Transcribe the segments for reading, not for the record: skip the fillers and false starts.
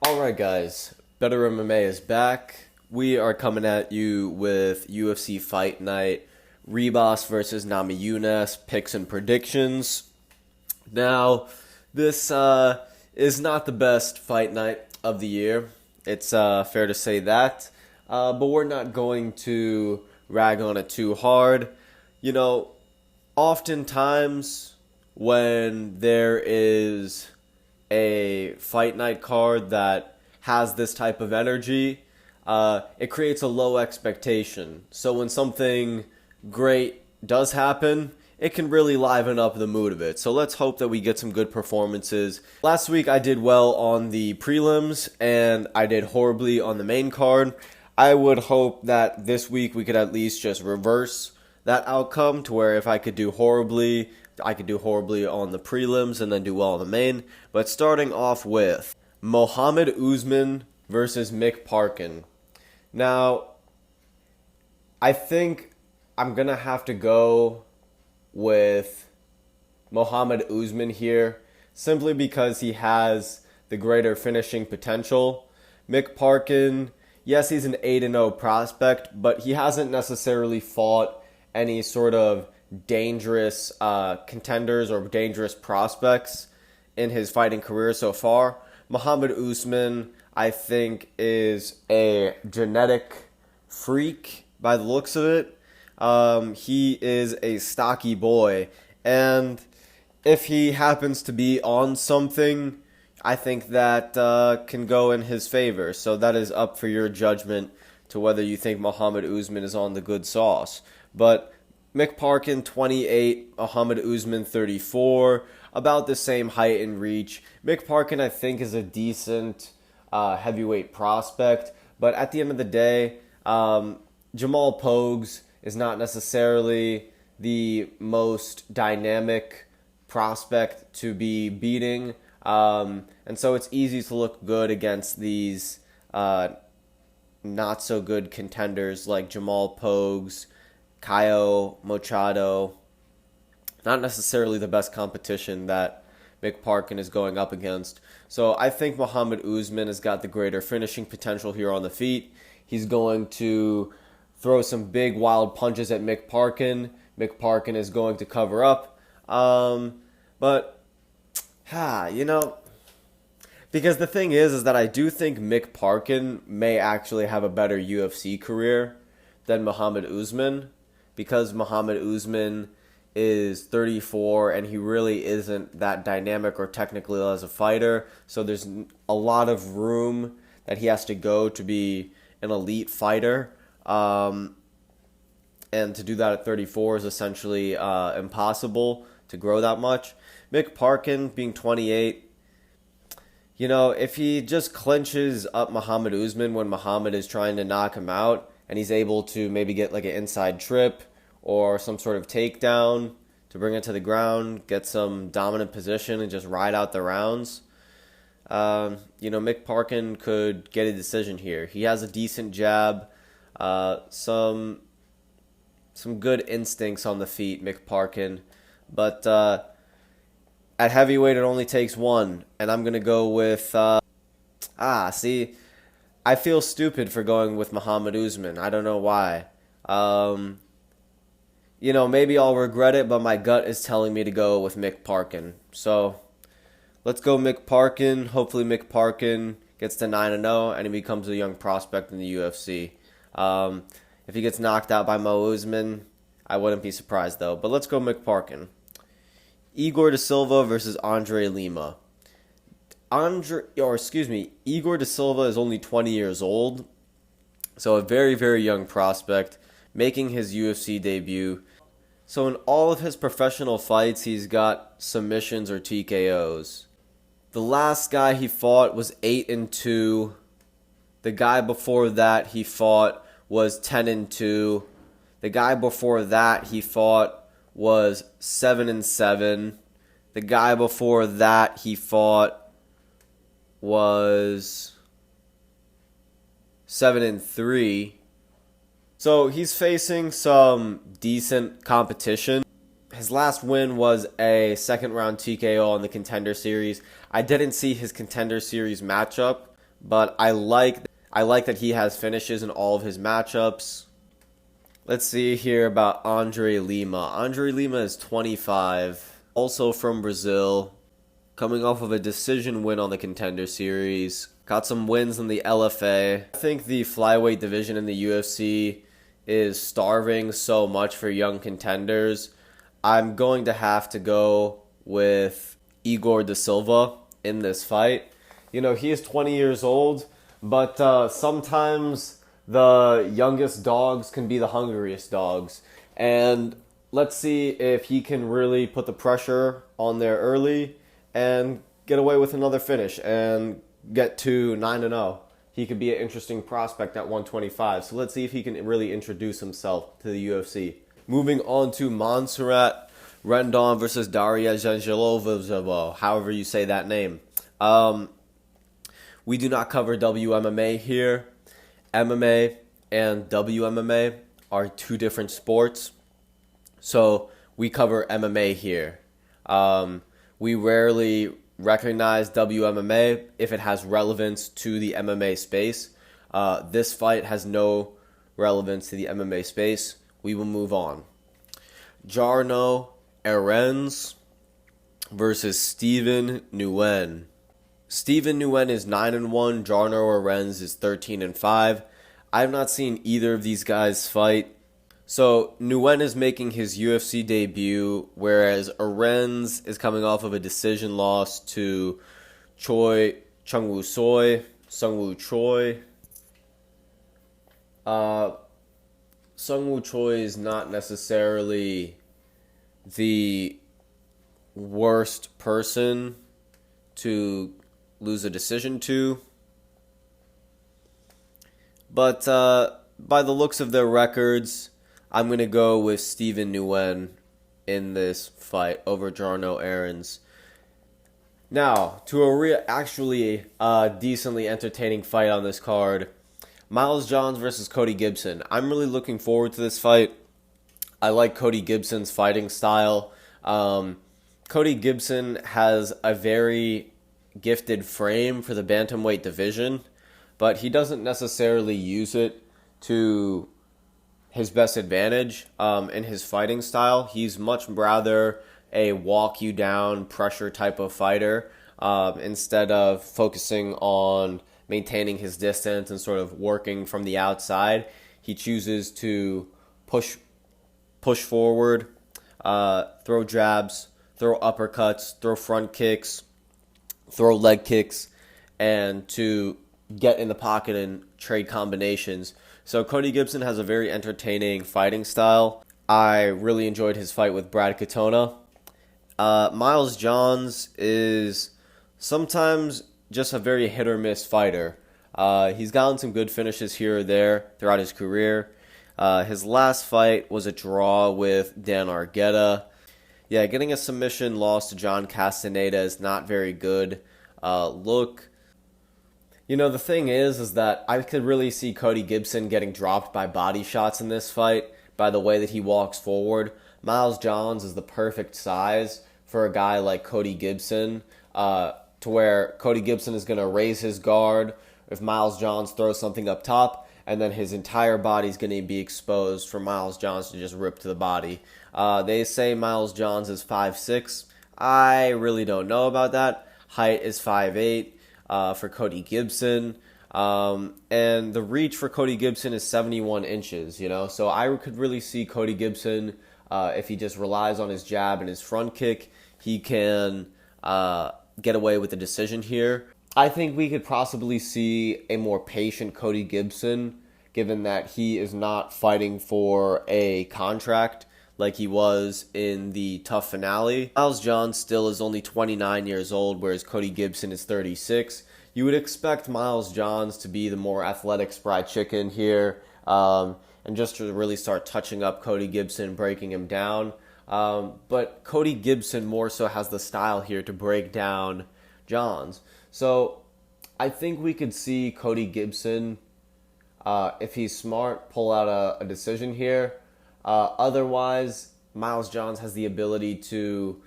Alright guys, BETTRMMA is back. We are coming at you with UFC Fight Night, Rebos versus Namajunas, picks and predictions. Now, this is not the best fight night of the year. It's fair to say that. But we're not going to rag on it too hard. You know, oftentimes when there is a fight night card that has this type of energy, it creates a low expectation. So when something great does happen, it can really liven up the mood of it. So let's hope that we get some good performances. Last week I did well on the prelims and I did horribly on the main card. I would hope that this week we could at least just reverse that outcome to where if I could do horribly, I could do horribly on the prelims and then do well on the main. But starting off with Mohammed Usman versus Mick Parkin. Now, I think I'm going to have to go with Mohammed Usman here simply because he has the greater finishing potential. Mick Parkin, yes, he's an 8-0 prospect, but he hasn't necessarily fought any sort of dangerous contenders or dangerous prospects in his fighting career so far. Mohammed Usman, I think, is a genetic freak by the looks of it. He is a stocky boy, and if he happens to be on something, I think that can go in his favor. So that is up for your judgment to whether you think Mohammed Usman is on the good sauce. But Mick Parkin, 28, Mohammed Usman, 34, about the same height and reach. Mick Parkin, I think, is a decent heavyweight prospect, but at the end of the day, Jamal Pogues is not necessarily the most dynamic prospect to be beating, and so it's easy to look good against these not so good contenders like Jamal Pogues, Caio Machado. Not necessarily the best competition that Mick Parkin is going up against. So I think Mohammed Usman has got the greater finishing potential here on the feet. He's going to throw some big wild punches at Mick Parkin. Mick Parkin is going to cover up. But, because the thing is that I do think Mick Parkin may actually have a better UFC career than Mohammed Usman, because Mohammed Usman is 34 and he really isn't that dynamic or technical as a fighter. So there's a lot of room that he has to go to be an elite fighter. And to do that at 34 is essentially impossible to grow that much. Mick Parkin being 28, if he just clinches up Mohammed Usman when Mohammed is trying to knock him out and he's able to maybe get like an inside trip or some sort of takedown to bring it to the ground, get some dominant position, and just ride out the rounds. Mick Parkin could get a decision here. He has a decent jab, some good instincts on the feet, Mick Parkin. But at heavyweight, it only takes one, and I'm going to go with... I feel stupid for going with Mohammed Usman. I don't know why. Maybe I'll regret it, but my gut is telling me to go with Mick Parkin. So, let's go Mick Parkin. Hopefully Mick Parkin gets to 9-0 and he becomes a young prospect in the UFC. If he gets knocked out by Mo Usman, I wouldn't be surprised though. But let's go Mick Parkin. Igor da Silva versus Andre Lima. Igor da Silva is only 20 years old, so a very, very young prospect, making his UFC debut. So in all of his professional fights, he's got submissions or TKOs. The last guy he fought was 8-2. The guy before that he fought was 10-2. The guy before that he fought was 7-7. The guy before that he fought was 7-3. So he's facing some decent competition. His last win was a second round TKO on the Contender Series. I didn't see his Contender Series matchup, but I like that he has finishes in all of his matchups. Let's see here about Andre Lima. Andre Lima is 25, also from Brazil, coming off of a decision win on the Contender Series. Got some wins in the LFA. I think the flyweight division in the UFC is starving so much for young contenders. I'm going to have to go with Igor da Silva in this fight. You know, he is 20 years old, but sometimes the youngest dogs can be the hungriest dogs. And let's see if he can really put the pressure on there early and get away with another finish and get to 9-0. He could be an interesting prospect at 125. So let's see if he can really introduce himself to the UFC. Moving on to Montserrat Rendon versus Daria Janjalova, however you say that name. We do not cover WMMA here. MMA and WMMA are two different sports. So we cover MMA here. We rarely recognize WMMA if it has relevance to the MMA space. This fight has no relevance to the MMA space. We will move on. Jarno Arens versus Steven Nguyen. Steven Nguyen is 9-1. Jarno Arens is 13-5. I have not seen either of these guys fight. So Nguyen is making his UFC debut, whereas Arens is coming off of a decision loss to Sungwoo Choi. Sungwoo Choi is not necessarily the worst person to lose a decision to, but by the looks of their records, I'm going to go with Steven Nguyen in this fight over Jarno Arens. Now, to a actually decently entertaining fight on this card, Miles Johns versus Cody Gibson. I'm really looking forward to this fight. I like Cody Gibson's fighting style. Cody Gibson has a very gifted frame for the bantamweight division, but he doesn't necessarily use it to his best advantage in his fighting style. He's much rather a walk you down pressure type of fighter instead of focusing on maintaining his distance and sort of working from the outside. He chooses to push forward, throw jabs, throw uppercuts, throw front kicks, throw leg kicks, and to get in the pocket and trade combinations. So Cody Gibson has a very entertaining fighting style. I really enjoyed his fight with Brad Katona. Miles Johns is sometimes just a very hit or miss fighter. He's gotten some good finishes here or there throughout his career. His last fight was a draw with Dan Argueta. Yeah, getting a submission loss to John Castaneda is not very good. Look, you know, the thing is that I could really see Cody Gibson getting dropped by body shots in this fight by the way that he walks forward. Miles Johns is the perfect size for a guy like Cody Gibson, to where Cody Gibson is going to raise his guard if Miles Johns throws something up top, and then his entire body is going to be exposed for Miles Johns to just rip to the body. They say Miles Johns is 5'6". I really don't know about that. Height is 5'8". For Cody Gibson, and the reach for Cody Gibson is 71 inches, you know, so I could really see Cody Gibson, if he just relies on his jab and his front kick, he can get away with the decision here. I think we could possibly see a more patient Cody Gibson, given that he is not fighting for a contract like he was in the tough finale. Miles Johns still is only 29 years old, whereas Cody Gibson is 36. You would expect Miles Johns to be the more athletic spry chicken here, and just to really start touching up Cody Gibson, breaking him down. But Cody Gibson more so has the style here to break down Johns. So I think we could see Cody Gibson, if he's smart, pull out a decision here. Otherwise, Miles Johns has the ability to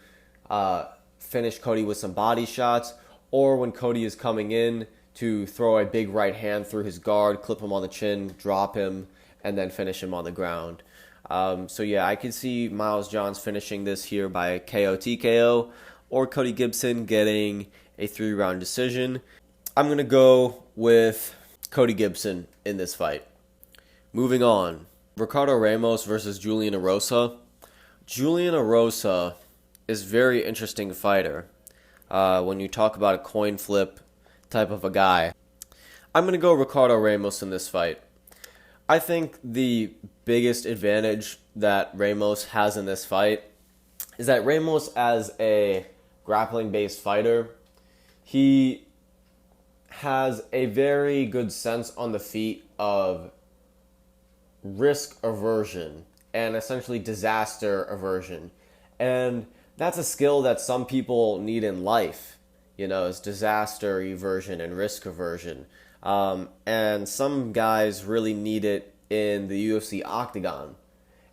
finish Cody with some body shots, or when Cody is coming in to throw a big right hand through his guard, clip him on the chin, drop him, and then finish him on the ground. So yeah, I could see Miles Johns finishing this here by KO TKO, or Cody Gibson getting a 3-round decision. I'm going to go with Cody Gibson in this fight. Moving on, Ricardo Ramos versus Julian Erosa. Julian Erosa is a very interesting fighter when you talk about a coin flip type of a guy. I'm going to go Ricardo Ramos in this fight. I think the biggest advantage that Ramos has in this fight is that Ramos, as a grappling-based fighter, he has a very good sense on the feet of risk aversion and essentially disaster aversion. And that's a skill that some people need in life, is disaster aversion and risk aversion. And some guys really need it in the UFC octagon.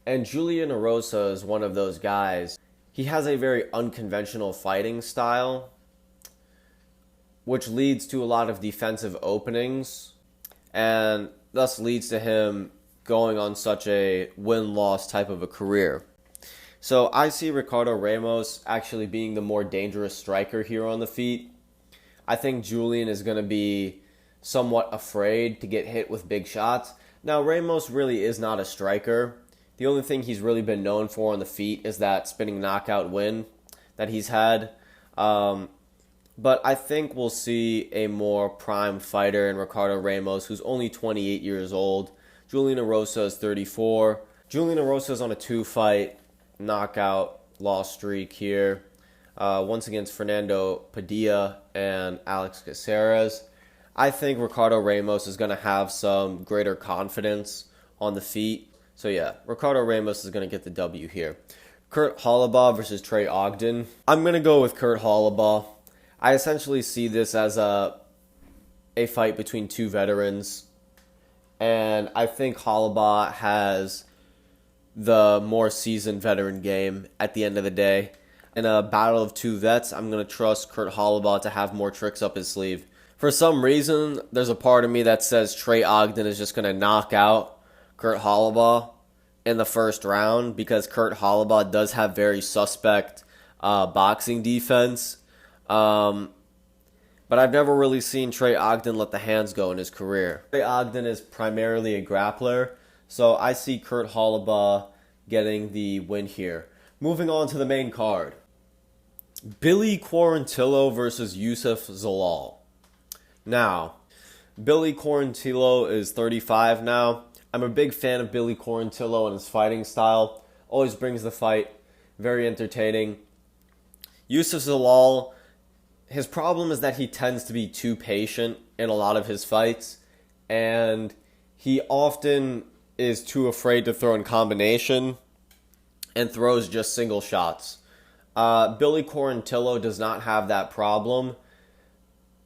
And Julian Erosa is one of those guys. He has a very unconventional fighting style, which leads to a lot of defensive openings, and thus leads to him going on such a win-loss type of a career. So I see Ricardo Ramos actually being the more dangerous striker here on the feet. I think Julian is going to be somewhat afraid to get hit with big shots. Now, Ramos really is not a striker. The only thing he's really been known for on the feet is that spinning knockout win that he's had. But I think we'll see a more prime fighter in Ricardo Ramos, who's only 28 years old. Julian Erosa is 34. Julian Erosa is on a 2-fight knockout loss streak here. Once against Fernando Padilla and Alex Caceres. I think Ricardo Ramos is going to have some greater confidence on the feet. So yeah, Ricardo Ramos is going to get the W here. Kurt Holobaugh versus Trey Ogden. I'm going to go with Kurt Holobaugh. I essentially see this as a fight between two veterans. And I think Holobaugh has the more seasoned veteran game at the end of the day. In a battle of two vets, I'm going to trust Kurt Holobaugh to have more tricks up his sleeve. For some reason, there's a part of me that says Trey Ogden is just going to knock out Kurt Holobaugh in the first round, because Kurt Holobaugh does have very suspect boxing defense. But I've never really seen Trey Ogden let the hands go in his career. Trey Ogden is primarily a grappler, so I see Kurt Holobaugh getting the win here. Moving on to the main card. Billy Quarantillo versus Youssef Zalal. Now, Billy Quarantillo is 35 now. I'm a big fan of Billy Quarantillo and his fighting style. Always brings the fight. Very entertaining. Youssef Zalal, his problem is that he tends to be too patient in a lot of his fights, and he often is too afraid to throw in combination and throws just single shots. Billy Quarantillo does not have that problem.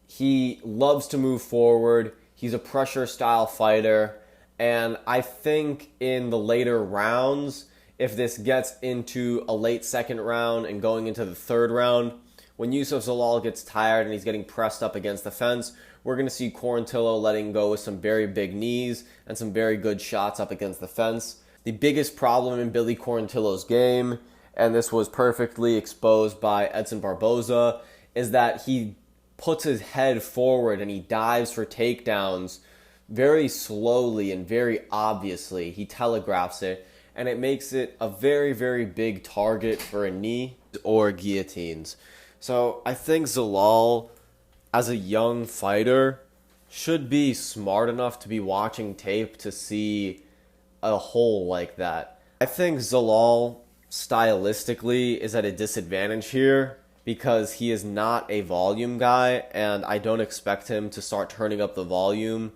He loves to move forward. He's a pressure style fighter, and I think in the later rounds, if this gets into a late second round and going into the third round, when Youssef Zalal gets tired and he's getting pressed up against the fence, we're going to see Quarantillo letting go with some very big knees and some very good shots up against the fence. The biggest problem in Billy Quarantillo's game, and this was perfectly exposed by Edson Barboza, is that he puts his head forward and he dives for takedowns very slowly and very obviously. He telegraphs it, and it makes it a very, very big target for a knee or guillotines. So I think Zalal, as a young fighter, should be smart enough to be watching tape to see a hole like that. I think Zalal, stylistically, is at a disadvantage here because he is not a volume guy, and I don't expect him to start turning up the volume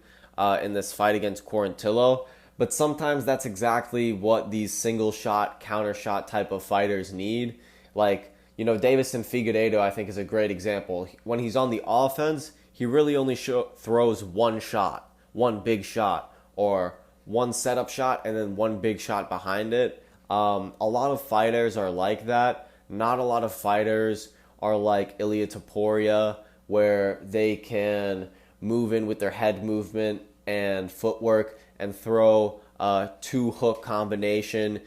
in this fight against Quarantillo. But sometimes that's exactly what these single shot, counter shot type of fighters need. Like, Davison Figueiredo, I think, is a great example. When he's on the offense, he really only throws one shot, one big shot, or one setup shot and then one big shot behind it. A lot of fighters are like that. Not a lot of fighters are like Ilia Topuria where they can move in with their head movement and footwork and throw a two-hook combination,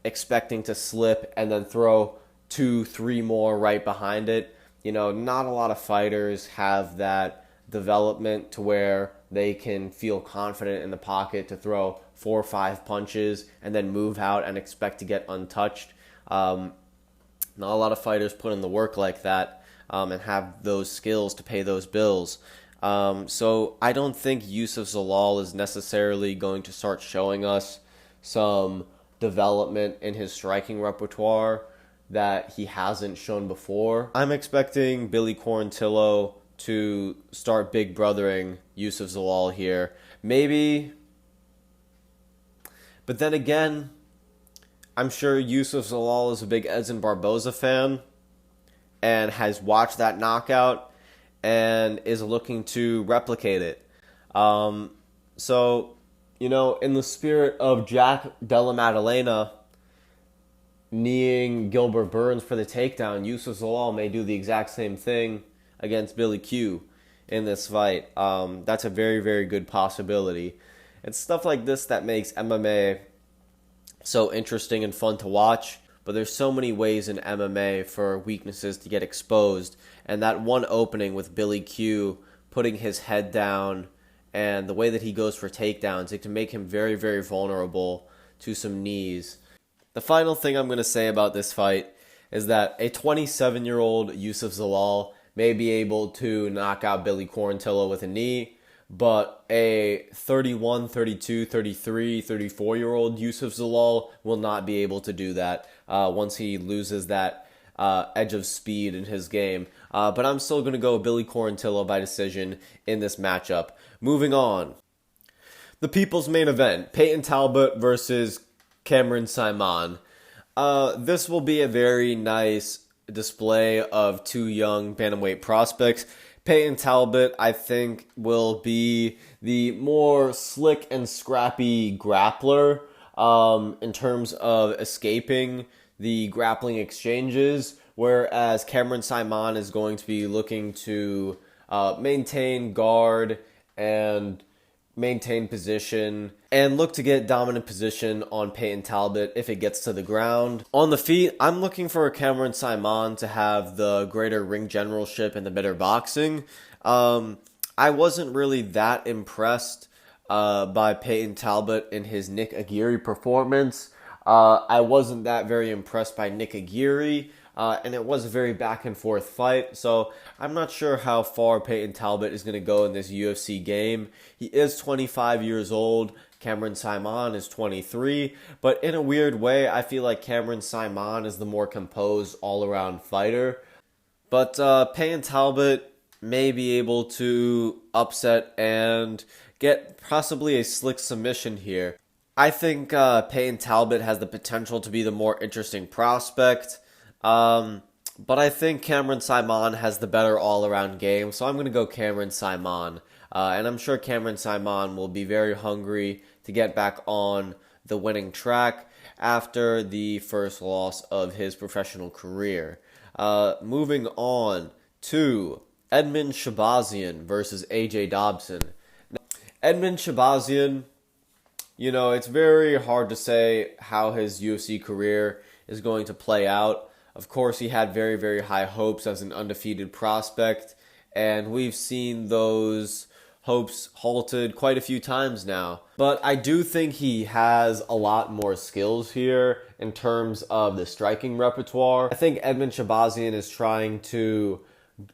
expecting to slip and then throw 2, 3 more right behind it. Not a lot of fighters have that development to where they can feel confident in the pocket to throw 4 or 5 punches and then move out and expect to get untouched. Not a lot of fighters put in the work like that and have those skills to pay those bills. So I don't think Yusuf Zalal is necessarily going to start showing us some development in his striking repertoire that he hasn't shown before. I'm expecting Billy Quarantillo to start big brothering Yusuf Zalal here. Maybe. But then again, I'm sure Yusuf Zalal is a big Edson Barboza fan and has watched that knockout and is looking to replicate it. So, in the spirit of Jack Della Maddalena kneeing Gilbert Burns for the takedown, Yusuf Zalal may do the exact same thing against Billy Q in this fight. That's a very, very good possibility. It's stuff like this that makes MMA so interesting and fun to watch, but there's so many ways in MMA for weaknesses to get exposed, and that one opening with Billy Q putting his head down and the way that he goes for takedowns, it can make him very, very vulnerable to some knees. The final thing I'm going to say about this fight is that a 27-year-old Yusuf Zalal may be able to knock out Billy Quarantillo with a knee, but a 31, 32, 33, 34-year-old Yusuf Zalal will not be able to do that once he loses that edge of speed in his game. But I'm still going to go Billy Quarantillo by decision in this matchup. Moving on. The people's main event, Peyton Talbot versus Cameron Saaiman. This will be a very nice display of two young bantamweight prospects. Peyton Talbot, I think, will be the more slick and scrappy grappler in terms of escaping the grappling exchanges, whereas Cameron Saaiman is going to be looking to maintain guard and maintain position and look to get dominant position on Peyton Talbot if it gets to the ground. On the feet, I'm looking for Cameron Saaiman to have the greater ring generalship and the better boxing. I wasn't really that impressed by Peyton Talbot in his Nick Aguirre performance. I wasn't that very impressed by Nick Aguirre. And it was a very back and forth fight, so I'm not sure how far Peyton Talbot is going to go in this UFC game. He is 25 years old. Cameron Saaiman is 23, but in a weird way, I feel like Cameron Saaiman is the more composed all-around fighter. But Peyton Talbot may be able to upset and get possibly a slick submission here. I think Peyton Talbot has the potential to be the more interesting prospect. But I think Cameron Saaiman has the better all-around game, so I'm going to go Cameron Saaiman. And I'm sure Cameron Saaiman will be very hungry to get back on the winning track after the first loss of his professional career. Moving on to Edmund Shabazian versus AJ Dobson. Now, Edmund Shabazian, it's very hard to say how his UFC career is going to play out. Of course, he had very, very high hopes as an undefeated prospect, and we've seen those hopes halted quite a few times now. But I do think he has a lot more skills here in terms of the striking repertoire. I think Edmund Shabazian is trying to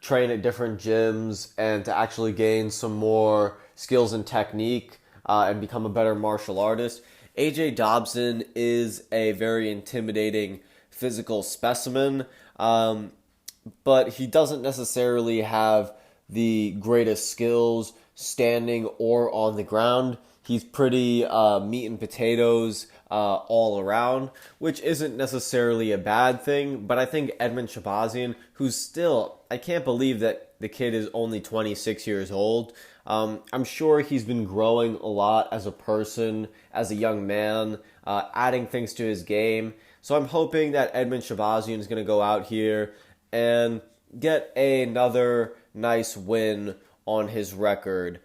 train at different gyms and to actually gain some more skills and technique and become a better martial artist. AJ Dobson is a very intimidating physical specimen, but he doesn't necessarily have the greatest skills standing or on the ground. He's pretty meat and potatoes all around, which isn't necessarily a bad thing, but I think Edmund Shabazian, who's still, I can't believe that the kid is only 26 years old. I'm sure he's been growing a lot as a person, as a young man, adding things to his game. So I'm hoping that Edmund Shabazian is going to go out here and get another nice win on his record.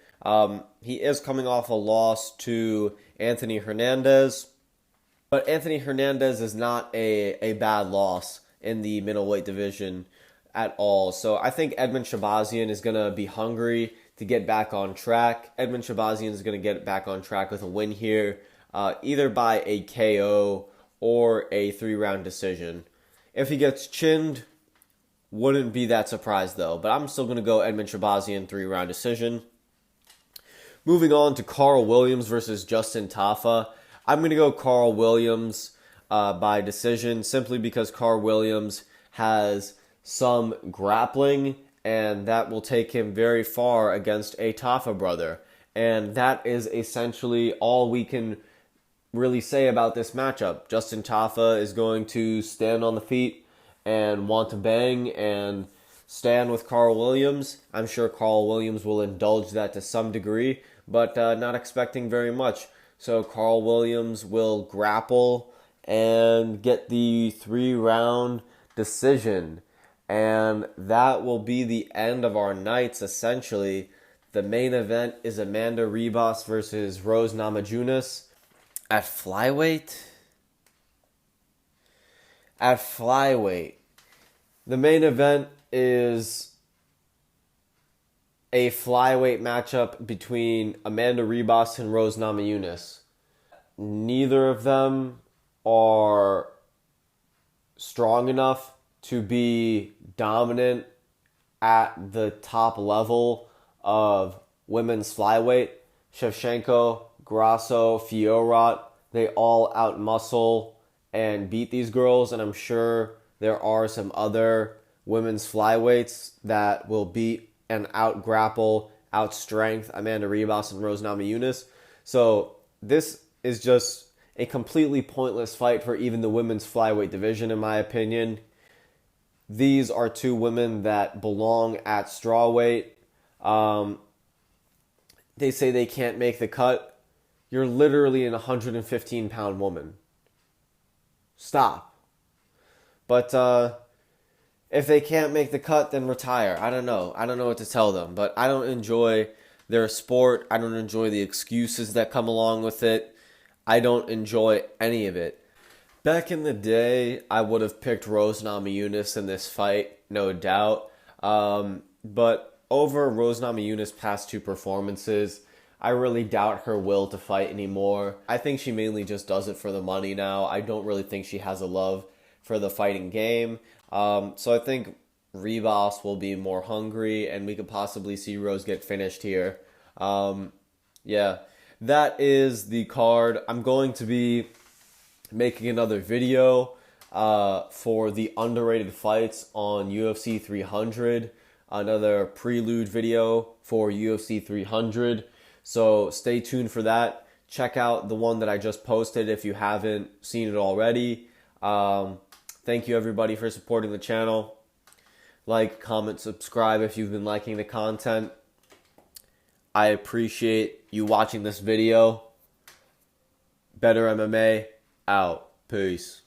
He is coming off a loss to Anthony Hernandez, but Anthony Hernandez is not a bad loss in the middleweight division at all. So I think Edmen Shahbazyan is going to be hungry to get back on track. Edmen Shahbazyan is going to get back on track with a win here, either by a KO or a 3-round decision. If he gets chinned, wouldn't be that surprised though. But I'm still going to go Edmen Shahbazyan 3-round decision. Moving on to Carl Williams versus Justin Tafa. I'm going to go Carl Williams by decision simply because Carl Williams has some grappling and that will take him very far against a Tafa brother. And that is essentially all we can really say about this matchup. Justin Tafa is going to stand on the feet and want to bang and stand with Carl Williams. I'm sure Carl Williams will indulge that to some degree, but not expecting very much. So Carl Williams will grapple and get the 3-round decision. And that will be the end of our nights, essentially. The main event is Amanda Ribas versus Rose Namajunas at flyweight. At flyweight. The main event is a flyweight matchup between Amanda Ribas and Rose Namajunas. Neither of them are strong enough to be dominant at the top level of women's flyweight. Shevchenko, Grasso, Fiorot, they all outmuscle and beat these girls, and I'm sure there are some other women's flyweights that will beat and out-grapple, out-strength Amanda Ribas and Rose Namajunas. So this is just a completely pointless fight for even the women's flyweight division, in my opinion. These are two women that belong at strawweight. They say they can't make the cut. You're literally an 115-pound woman. Stop. But if they can't make the cut, then retire. I don't know. I don't know what to tell them. But I don't enjoy their sport. I don't enjoy the excuses that come along with it. I don't enjoy any of it. Back in the day, I would have picked Rose Namajunas in this fight, no doubt. But over Rose Namajunas' past 2 performances, I really doubt her will to fight anymore. I think she mainly just does it for the money now. I don't really think she has a love for the fighting game. So I think Ribas will be more hungry, and we could possibly see Rose get finished here. Yeah, that is the card. I'm going to be making another video for the underrated fights on UFC 300. Another prelude video for UFC 300. So stay tuned for that. Check out the one that I just posted if you haven't seen it already. Thank you everybody for supporting the channel. Like, comment, subscribe if you've been liking the content. I appreciate you watching this video. Better MMA out. Peace.